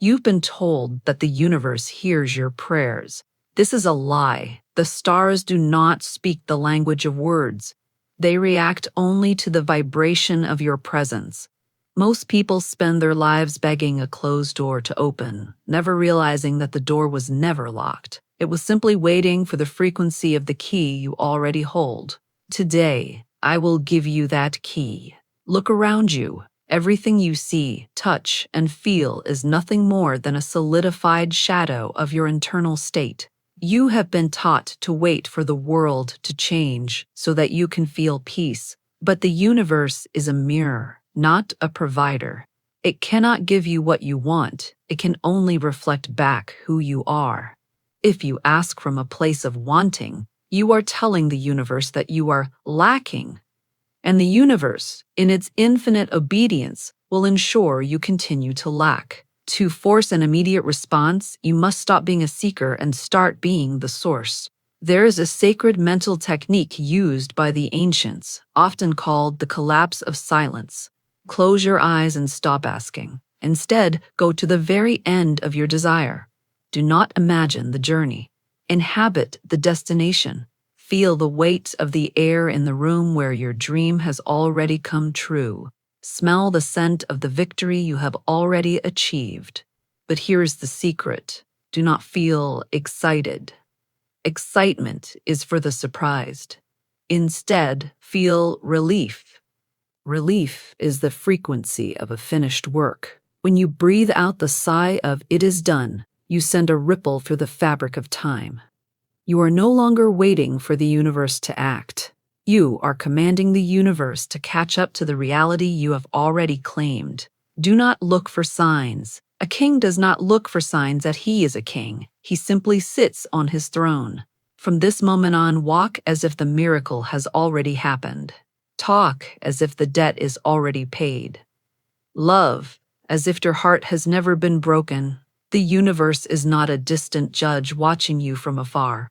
You've been told that the universe hears your prayers. This is a lie. The stars do not speak the language of words. They react only to the vibration of your presence. Most people spend their lives begging a closed door to open, never realizing that the door was never locked. It was simply waiting for the frequency of the key you already hold. Today, I will give you that key. Look around you. Everything you see, touch, and feel is nothing more than a solidified shadow of your internal state. You have been taught to wait for the world to change so that you can feel peace. But the universe is a mirror, not a provider. It cannot give you what you want. It can only reflect back who you are. If you ask from a place of wanting, you are telling the universe that you are lacking. And the universe, in its infinite obedience, will ensure you continue to lack. To force an immediate response, you must stop being a seeker and start being the source. There is a sacred mental technique used by the ancients, often called the collapse of silence. Close your eyes and stop asking. Instead, go to the very end of your desire. Do not imagine the journey. Inhabit the destination. Feel the weight of the air in the room where your dream has already come true. Smell the scent of the victory you have already achieved. But here's the secret. Do not feel excited. Excitement is for the surprised. Instead, feel relief. Relief is the frequency of a finished work. When you breathe out the sigh of "it is done," you send a ripple through the fabric of time. You are no longer waiting for the universe to act. You are commanding the universe to catch up to the reality you have already claimed. Do not look for signs. A king does not look for signs that he is a king. He simply sits on his throne. From this moment on, walk as if the miracle has already happened. Talk as if the debt is already paid. Love as if your heart has never been broken. The universe is not a distant judge watching you from afar.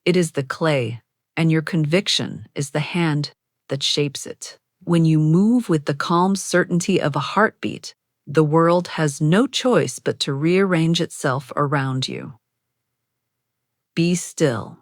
It is the clay, and your conviction is the hand that shapes it. When you move with the calm certainty of a heartbeat, the world has no choice but to rearrange itself around you. Be still.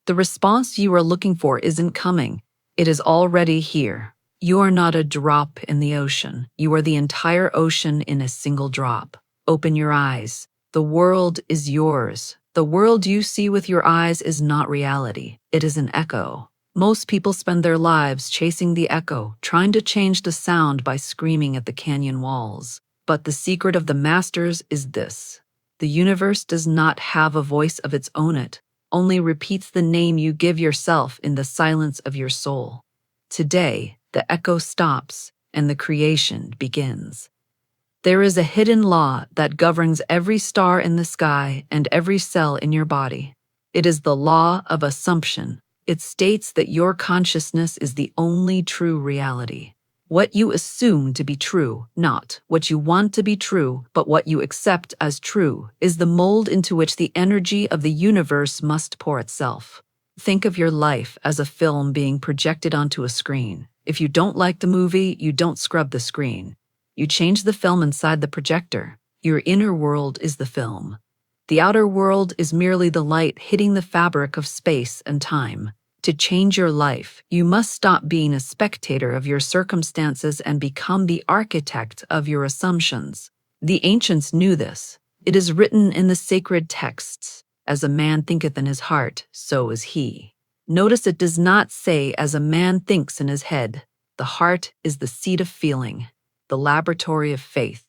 The response you are looking for isn't coming. It is already here. You are not a drop in the ocean. You are the entire ocean in a single drop. Open your eyes. The world is yours. The world you see with your eyes is not reality. It is an echo. Most people spend their lives chasing the echo, trying to change the sound by screaming at the canyon walls. But the secret of the masters is this. The universe does not have a voice of its own. It only repeats the name you give yourself in the silence of your soul. Today, the echo stops and the creation begins. There is a hidden law that governs every star in the sky and every cell in your body. It is the law of assumption. It states that your consciousness is the only true reality. What you assume to be true, not what you want to be true, but what you accept as true, is the mold into which the energy of the universe must pour itself. Think of your life as a film being projected onto a screen. If you don't like the movie, you don't scrub the screen. You change the film inside the projector. Your inner world is the film. The outer world is merely the light hitting the fabric of space and time. To change your life, you must stop being a spectator of your circumstances and become the architect of your assumptions. The ancients knew this. It is written in the sacred texts, "As a man thinketh in his heart, so is he." Notice it does not say, "As a man thinks in his head." The heart is the seat of feeling, the laboratory of faith.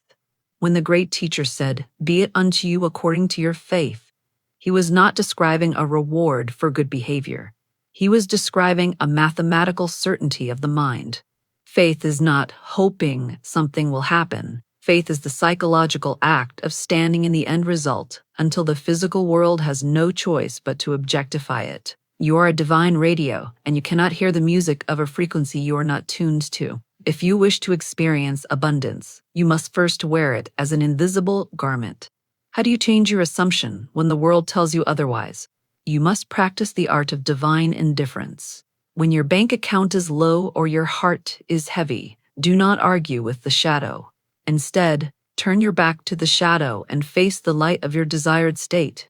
When the great teacher said, "Be it unto you according to your faith," he was not describing a reward for good behavior. He was describing a mathematical certainty of the mind. Faith is not hoping something will happen. Faith is the psychological act of standing in the end result until the physical world has no choice but to objectify it. You are a divine radio, and you cannot hear the music of a frequency you are not tuned to. If you wish to experience abundance, you must first wear it as an invisible garment. How do you change your assumption when the world tells you otherwise? You must practice the art of divine indifference. When your bank account is low or your heart is heavy, do not argue with the shadow. Instead, turn your back to the shadow and face the light of your desired state.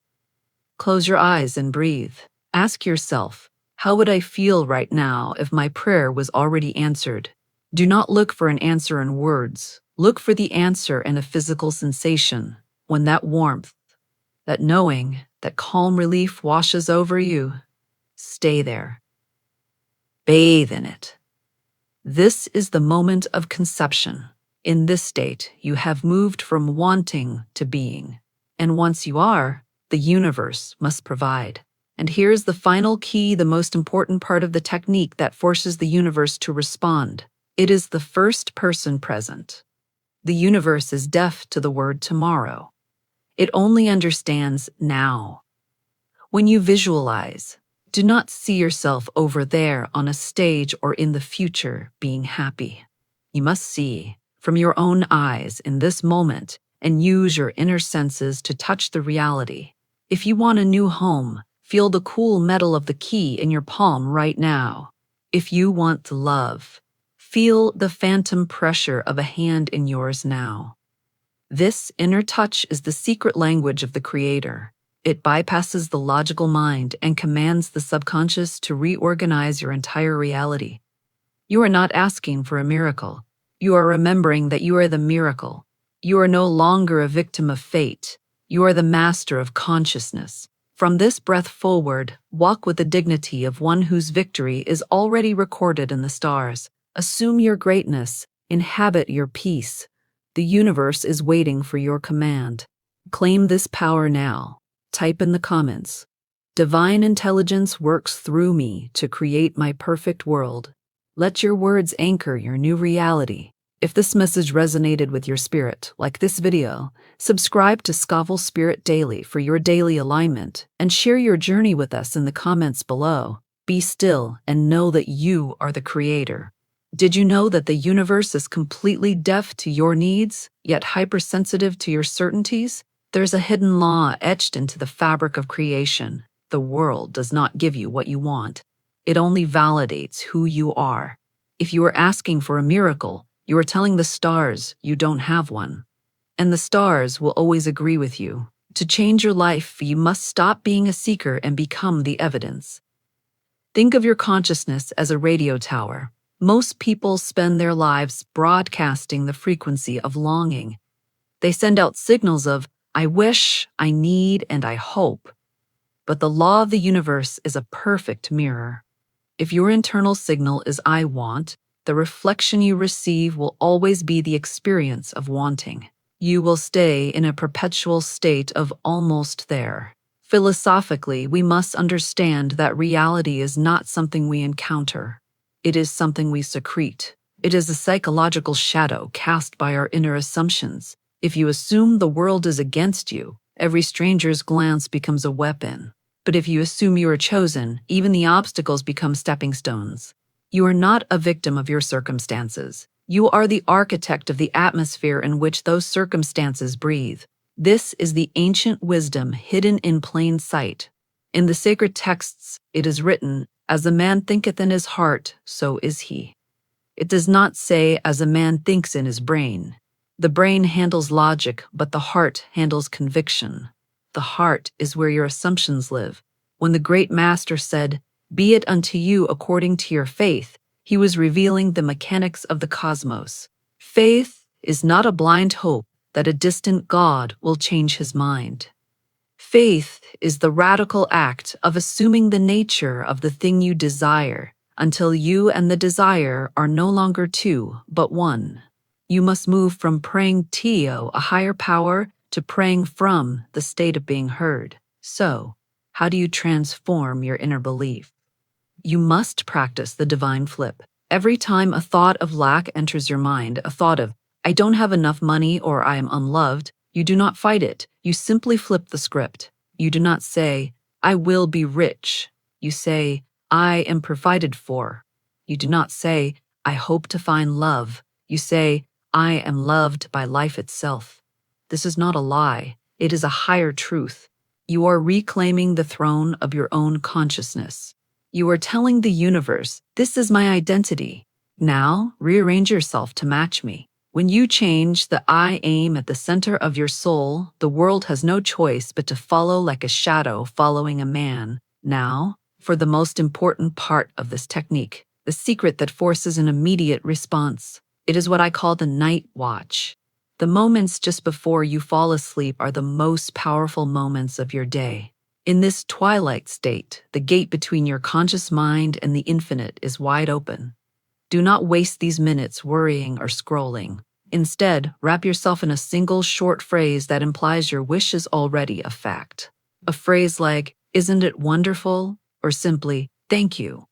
Close your eyes and breathe. Ask yourself, how would I feel right now if my prayer was already answered? Do not look for an answer in words. Look for the answer in a physical sensation. When that warmth, that knowing, that calm relief washes over you, stay there. Bathe in it. This is the moment of conception. In this state, you have moved from wanting to being. And once you are, the universe must provide. And here's the final key, the most important part of the technique that forces the universe to respond. It is the first person present. The universe is deaf to the word tomorrow. It only understands now. When you visualize, do not see yourself over there on a stage or in the future being happy. You must see from your own eyes in this moment and use your inner senses to touch the reality. If you want a new home, feel the cool metal of the key in your palm right now. If you want love, feel the phantom pressure of a hand in yours now. This inner touch is the secret language of the Creator. It bypasses the logical mind and commands the subconscious to reorganize your entire reality. You are not asking for a miracle. You are remembering that you are the miracle. You are no longer a victim of fate. You are the master of consciousness. From this breath forward, walk with the dignity of one whose victory is already recorded in the stars. Assume your greatness. Inhabit your peace. The universe is waiting for your command. Claim this power now. Type in the comments. Divine intelligence works through me to create my perfect world. Let your words anchor your new reality. If this message resonated with your spirit, like this video, subscribe to Scovel Spirit Daily for your daily alignment and share your journey with us in the comments below. Be still and know that you are the creator. Did you know that the universe is completely deaf to your needs, yet hypersensitive to your certainties? There's a hidden law etched into the fabric of creation. The world does not give you what you want. It only validates who you are. If you are asking for a miracle, you are telling the stars you don't have one. And the stars will always agree with you. To change your life, you must stop being a seeker and become the evidence. Think of your consciousness as a radio tower. Most people spend their lives broadcasting the frequency of longing. They send out signals of, I wish, I need, and I hope. But the law of the universe is a perfect mirror. If your internal signal is I want, the reflection you receive will always be the experience of wanting. You will stay in a perpetual state of almost there. Philosophically, we must understand that reality is not something we encounter. It is something we secrete. It is a psychological shadow cast by our inner assumptions. If you assume the world is against you, every stranger's glance becomes a weapon. But if you assume you are chosen, even the obstacles become stepping stones. You are not a victim of your circumstances. You are the architect of the atmosphere in which those circumstances breathe. This is the ancient wisdom hidden in plain sight. In the sacred texts, it is written, "As a man thinketh in his heart, so is he." It does not say, "As a man thinks in his brain." The brain handles logic, but the heart handles conviction. The heart is where your assumptions live. When the great master said, "Be it unto you according to your faith," he was revealing the mechanics of the cosmos. Faith is not a blind hope that a distant God will change his mind. Faith is the radical act of assuming the nature of the thing you desire until you and the desire are no longer two, but one. You must move from praying to a higher power to praying from the state of being heard. So, how do you transform your inner belief? You must practice the divine flip. Every time a thought of lack enters your mind, a thought of, I don't have enough money or I am unloved, you do not fight it. You simply flip the script. You do not say, I will be rich. You say, I am provided for. You do not say, I hope to find love. You say, I am loved by life itself. This is not a lie. It is a higher truth. You are reclaiming the throne of your own consciousness. You are telling the universe, this is my identity. Now, rearrange yourself to match me. When you change the I aim at the center of your soul, the world has no choice but to follow like a shadow following a man. Now, for the most important part of this technique, the secret that forces an immediate response. It is what I call the night watch. The moments just before you fall asleep are the most powerful moments of your day. In this twilight state, the gate between your conscious mind and the infinite is wide open. Do not waste these minutes worrying or scrolling. Instead, wrap yourself in a single short phrase that implies your wish is already a fact. A phrase like, "Isn't it wonderful?" or simply, "Thank you."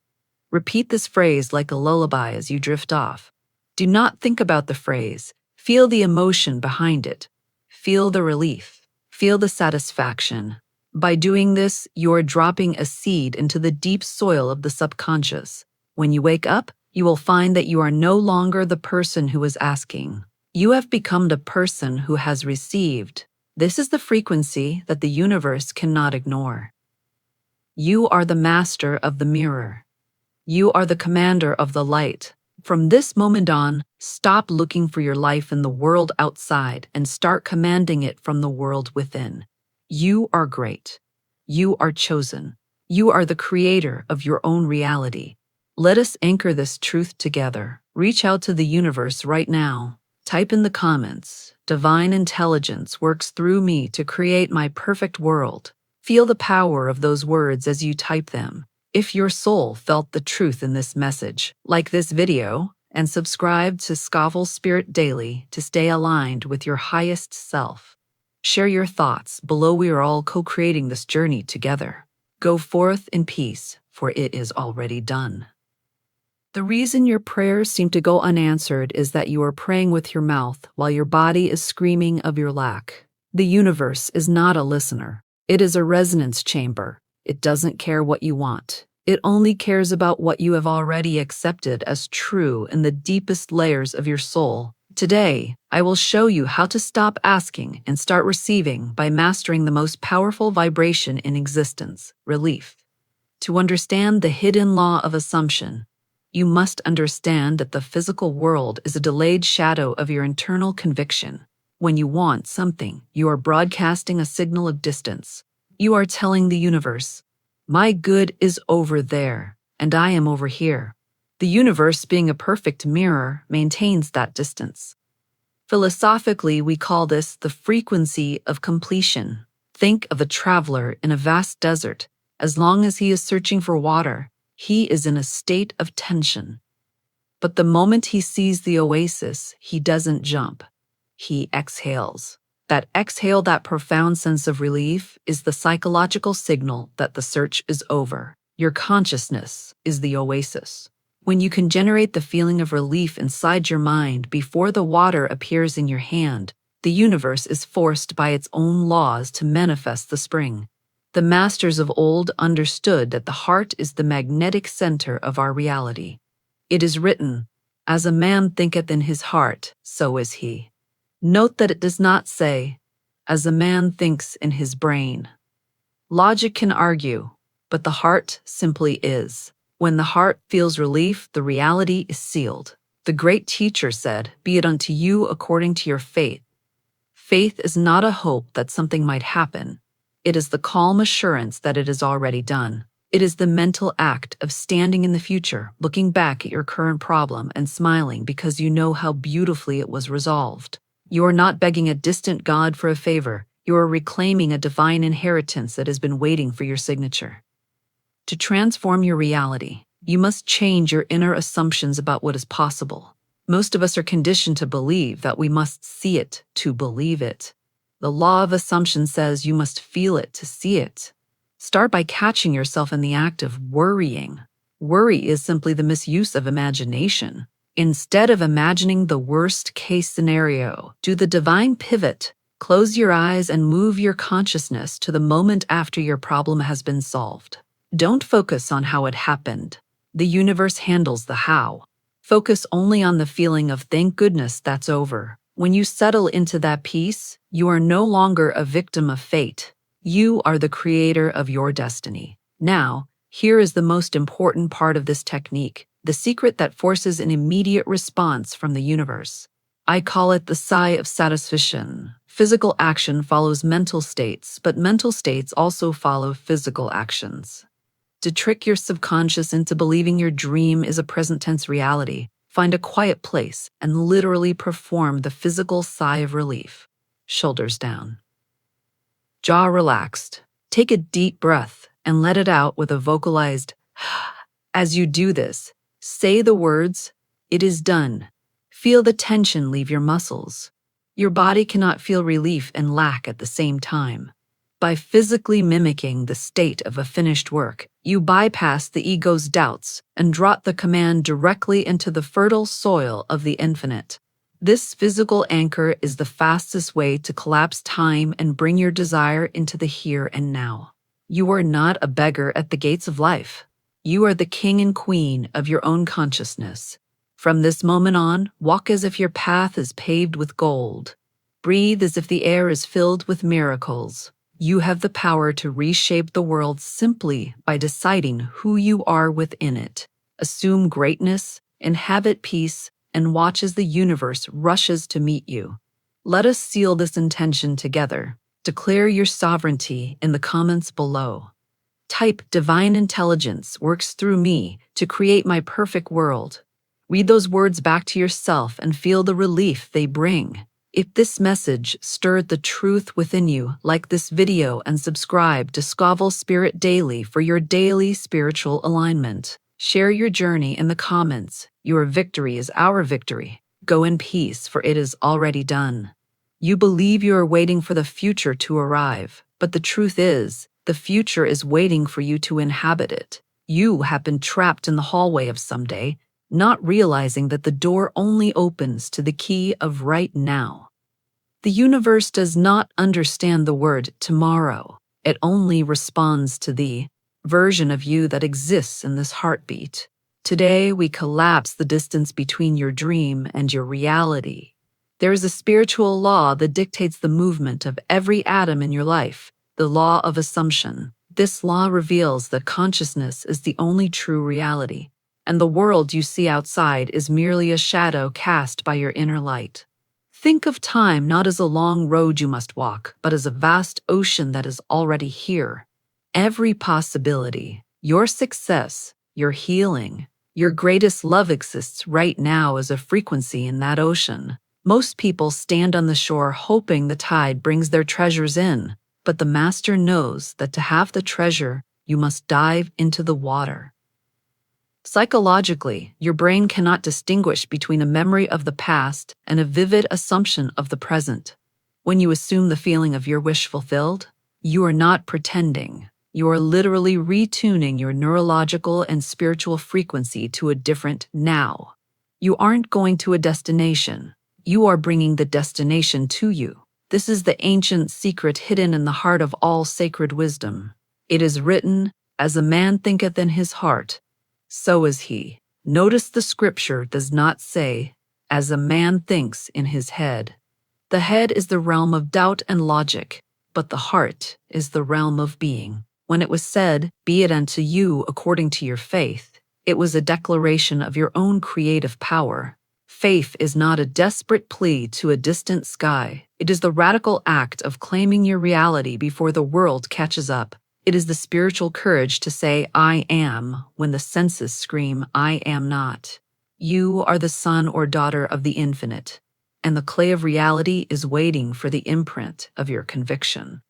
Repeat this phrase like a lullaby as you drift off. Do not think about the phrase. Feel the emotion behind it. Feel the relief. Feel the satisfaction. By doing this, you are dropping a seed into the deep soil of the subconscious. When you wake up, you will find that you are no longer the person who is asking. You have become the person who has received. This is the frequency that the universe cannot ignore. You are the master of the mirror. You are the commander of the light. From this moment on, stop looking for your life in the world outside and start commanding it from the world within. You are great. You are chosen. You are the creator of your own reality. Let us anchor this truth together. Reach out to the universe right now. Type in the comments, "Divine intelligence works through me to create my perfect world." Feel the power of those words as you type them. If your soul felt the truth in this message, like this video and subscribe to Scovel Spirit Daily to stay aligned with your highest self. Share your thoughts below. We are all co-creating this journey together. Go forth in peace, for it is already done. The reason your prayers seem to go unanswered is that you are praying with your mouth while your body is screaming of your lack. The universe is not a listener. It is a resonance chamber. It doesn't care what you want. It only cares about what you have already accepted as true in the deepest layers of your soul. Today, I will show you how to stop asking and start receiving by mastering the most powerful vibration in existence, relief. To understand the hidden law of assumption, you must understand that the physical world is a delayed shadow of your internal conviction. When you want something, you are broadcasting a signal of distance. You are telling the universe, "My good is over there, and I am over here." The universe, being a perfect mirror, maintains that distance. Philosophically, we call this the frequency of completion. Think of a traveler in a vast desert. As long as he is searching for water, he is in a state of tension. But the moment he sees the oasis, he doesn't jump. He exhales. That exhale, that profound sense of relief, is the psychological signal that the search is over. Your consciousness is the oasis. When you can generate the feeling of relief inside your mind before the water appears in your hand, the universe is forced by its own laws to manifest the spring. The masters of old understood that the heart is the magnetic center of our reality. It is written, "As a man thinketh in his heart, so is he." Note that it does not say, "As a man thinks in his brain." Logic can argue, but the heart simply is. When the heart feels relief, the reality is sealed. The great teacher said, "Be it unto you according to your faith." Faith is not a hope that something might happen. It is the calm assurance that it is already done. It is the mental act of standing in the future, looking back at your current problem and smiling because you know how beautifully it was resolved. You are not begging a distant God for a favor. You are reclaiming a divine inheritance that has been waiting for your signature. To transform your reality, you must change your inner assumptions about what is possible. Most of us are conditioned to believe that we must see it to believe it. The law of assumption says you must feel it to see it. Start by catching yourself in the act of worrying. Worry is simply the misuse of imagination. Instead of imagining the worst-case scenario, do the divine pivot. Close your eyes and move your consciousness to the moment after your problem has been solved. Don't focus on how it happened. The universe handles the how. Focus only on the feeling of "thank goodness that's over." When you settle into that peace, you are no longer a victim of fate. You are the creator of your destiny. Now, here is the most important part of this technique, the secret that forces an immediate response from the universe. I call it the sigh of satisfaction. Physical action follows mental states, but mental states also follow physical actions. To trick your subconscious into believing your dream is a present tense reality, find a quiet place and literally perform the physical sigh of relief. Shoulders down. Jaw relaxed. Take a deep breath and let it out with a vocalized as you do this, say the words, "It is done." Feel the tension leave your muscles. Your body cannot feel relief and lack at the same time. By physically mimicking the state of a finished work, you bypass the ego's doubts and drop the command directly into the fertile soil of the infinite. This physical anchor is the fastest way to collapse time and bring your desire into the here and now. You are not a beggar at the gates of life. You are the king and queen of your own consciousness. From this moment on, walk as if your path is paved with gold. Breathe as if the air is filled with miracles. You have the power to reshape the world simply by deciding who you are within it. Assume greatness, inhabit peace, and watch as the universe rushes to meet you. Let us seal this intention together. Declare your sovereignty in the comments below. Type "Divine intelligence works through me to create my perfect world." Read those words back to yourself and feel the relief they bring. If this message stirred the truth within you, like this video and subscribe to Scovel Spirit Daily for your daily spiritual alignment. Share your journey in the comments. Your victory is our victory. Go in peace, for it is already done. You believe you are waiting for the future to arrive, but the truth is, the future is waiting for you to inhabit it. You have been trapped in the hallway of someday, not realizing that the door only opens to the key of right now. The universe does not understand the word tomorrow. It only responds to the version of you that exists in this heartbeat. Today, we collapse the distance between your dream and your reality. There is a spiritual law that dictates the movement of every atom in your life, the law of assumption. This law reveals that consciousness is the only true reality, and the world you see outside is merely a shadow cast by your inner light. Think of time not as a long road you must walk, but as a vast ocean that is already here. Every possibility, your success, your healing, your greatest love exists right now as a frequency in that ocean. Most people stand on the shore hoping the tide brings their treasures in, but the master knows that to have the treasure, you must dive into the water. Psychologically, your brain cannot distinguish between a memory of the past and a vivid assumption of the present. When you assume the feeling of your wish fulfilled, you are not pretending. You are literally retuning your neurological and spiritual frequency to a different now. You aren't going to a destination. You are bringing the destination to you. This is the ancient secret hidden in the heart of all sacred wisdom. It is written, "As a man thinketh in his heart, so is he." Notice the scripture does not say, "As a man thinks in his head." The head is the realm of doubt and logic, but the heart is the realm of being. When it was said, "Be it unto you according to your faith," it was a declaration of your own creative power. Faith is not a desperate plea to a distant sky. It is the radical act of claiming your reality before the world catches up. It is the spiritual courage to say, "I am," when the senses scream, "I am not." You are the son or daughter of the infinite, and the clay of reality is waiting for the imprint of your conviction.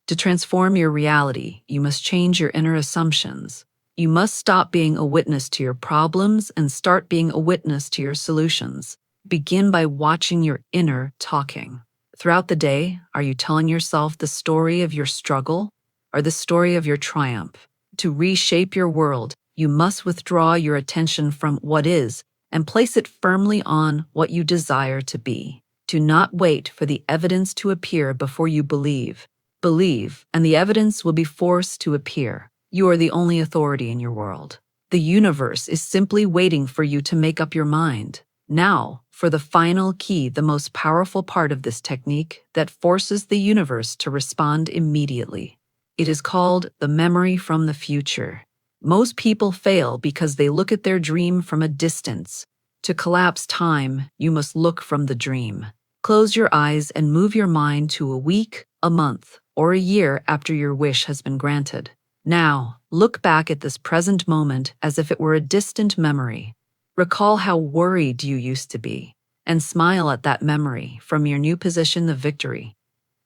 To transform your reality, you must change your inner assumptions. You must stop being a witness to your problems and start being a witness to your solutions. Begin by watching your inner talking. Throughout the day, are you telling yourself the story of your struggle or the story of your triumph? To reshape your world, you must withdraw your attention from what is and place it firmly on what you desire to be. Do not wait for the evidence to appear before you believe. Believe, and the evidence will be forced to appear. You are the only authority in your world. The universe is simply waiting for you to make up your mind. Now, for the final key, the most powerful part of this technique that forces the universe to respond immediately. It is called the memory from the future. Most people fail because they look at their dream from a distance. To collapse time, you must look from the dream. Close your eyes and move your mind to a week, a month, or a year after your wish has been granted. Now, look back at this present moment as if it were a distant memory. Recall how worried you used to be, and smile at that memory from your new position of victory.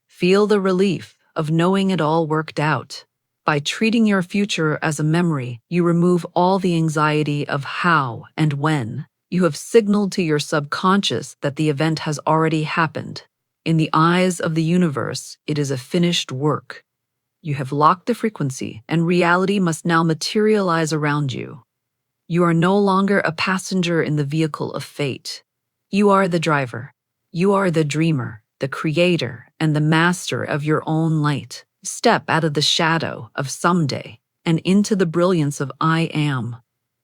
Feel the relief of knowing it all worked out. By treating your future as a memory, you remove all the anxiety of how and when. You have signaled to your subconscious that the event has already happened. In the eyes of the universe, it is a finished work. You have locked the frequency, and reality must now materialize around you. You are no longer a passenger in the vehicle of fate. You are the driver. You are the dreamer, the creator, and the master of your own light. Step out of the shadow of someday and into the brilliance of I am.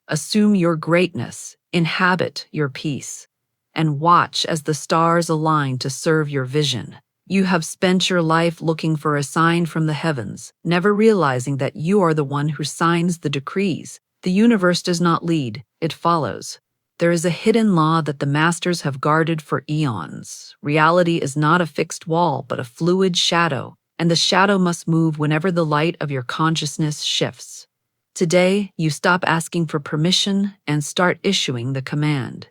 Assume your greatness, inhabit your peace, and watch as the stars align to serve your vision. You have spent your life looking for a sign from the heavens, never realizing that you are the one who signs the decrees. The universe does not lead, it follows. There is a hidden law that the masters have guarded for eons. Reality is not a fixed wall, but a fluid shadow, and the shadow must move whenever the light of your consciousness shifts. Today, you stop asking for permission and start issuing the command.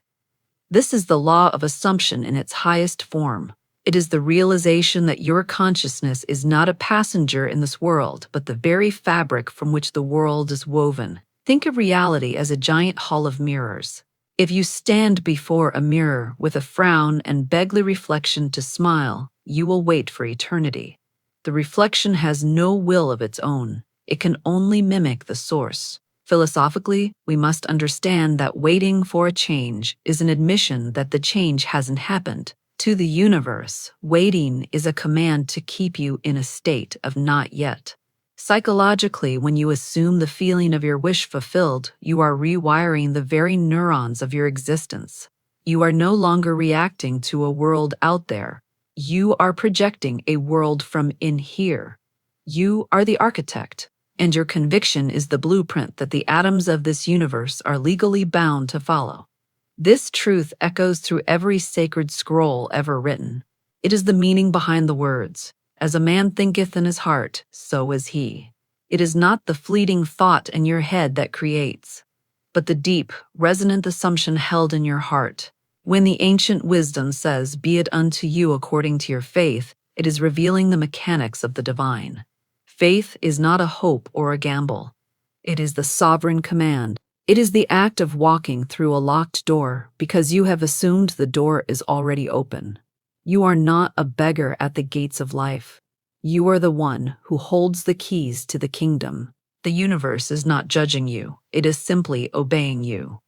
This is the law of assumption in its highest form. It is the realization that your consciousness is not a passenger in this world, but the very fabric from which the world is woven. Think of reality as a giant hall of mirrors. If you stand before a mirror with a frown and beg the reflection to smile, you will wait for eternity. The reflection has no will of its own. It can only mimic the source. Philosophically, we must understand that waiting for a change is an admission that the change hasn't happened. To the universe, waiting is a command to keep you in a state of not yet. Psychologically, when you assume the feeling of your wish fulfilled, you are rewiring the very neurons of your existence. You are no longer reacting to a world out there. You are projecting a world from in here. You are the architect, and your conviction is the blueprint that the atoms of this universe are legally bound to follow. This truth echoes through every sacred scroll ever written. It is the meaning behind the words. As a man thinketh in his heart, so is he. It is not the fleeting thought in your head that creates, but the deep, resonant assumption held in your heart. When the ancient wisdom says, "Be it unto you according to your faith," it is revealing the mechanics of the divine. Faith is not a hope or a gamble. It is the sovereign command. It is the act of walking through a locked door because you have assumed the door is already open. You are not a beggar at the gates of life. You are the one who holds the keys to the kingdom. The universe is not judging you. It is simply obeying you.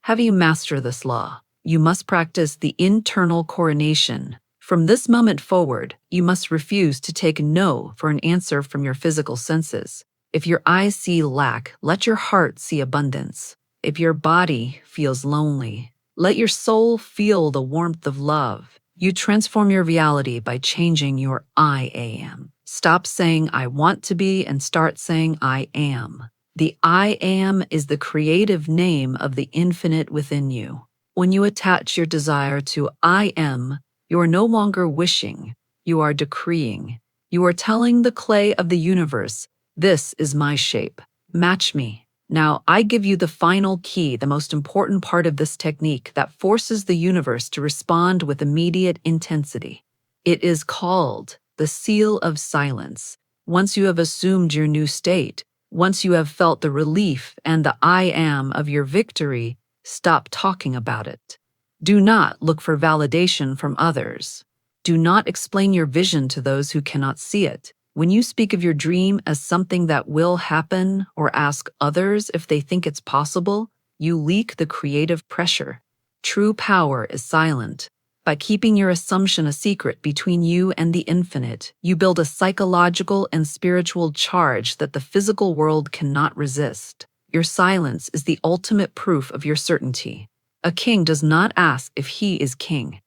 Have you mastered this law? You must practice the internal coronation. From this moment forward, you must refuse to take no for an answer from your physical senses. If your eyes see lack, let your heart see abundance. If your body feels lonely, let your soul feel the warmth of love. You transform your reality by changing your I am. Stop saying I want to be and start saying I am. The I am is the creative name of the infinite within you. When you attach your desire to I am, you are no longer wishing, you are decreeing. You are telling the clay of the universe, "This is my shape. Match me." Now, I give you the final key, the most important part of this technique that forces the universe to respond with immediate intensity. It is called the seal of silence. Once you have assumed your new state, once you have felt the relief and the I am of your victory, stop talking about it. Do not look for validation from others. Do not explain your vision to those who cannot see it. When you speak of your dream as something that will happen or ask others if they think it's possible, you leak the creative pressure. True power is silent. By keeping your assumption a secret between you and the infinite, you build a psychological and spiritual charge that the physical world cannot resist. Your silence is the ultimate proof of your certainty. A king does not ask if he is king.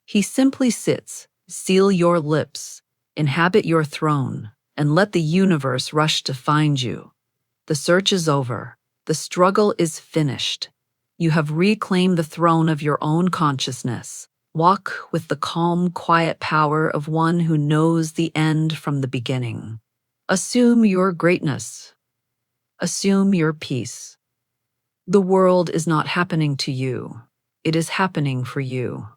He simply sits, seal your lips, inhabit your throne, and let the universe rush to find you. The search is over. The struggle is finished. You have reclaimed the throne of your own consciousness. Walk with the calm, quiet power of one who knows the end from the beginning. Assume your greatness. Assume your peace. The world is not happening to you. It is happening for you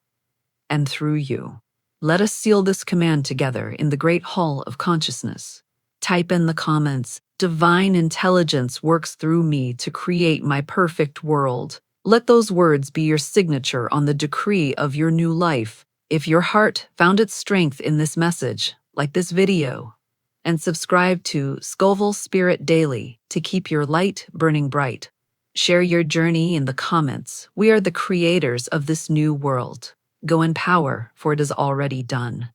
and through you. Let us seal this command together in the great hall of consciousness. Type in the comments, "Divine intelligence works through me to create my perfect world." Let those words be your signature on the decree of your new life. If your heart found its strength in this message, like this video, and subscribe to Scovel Spirit Daily to keep your light burning bright. Share your journey in the comments. We are the creators of this new world. Go in power, for it is already done.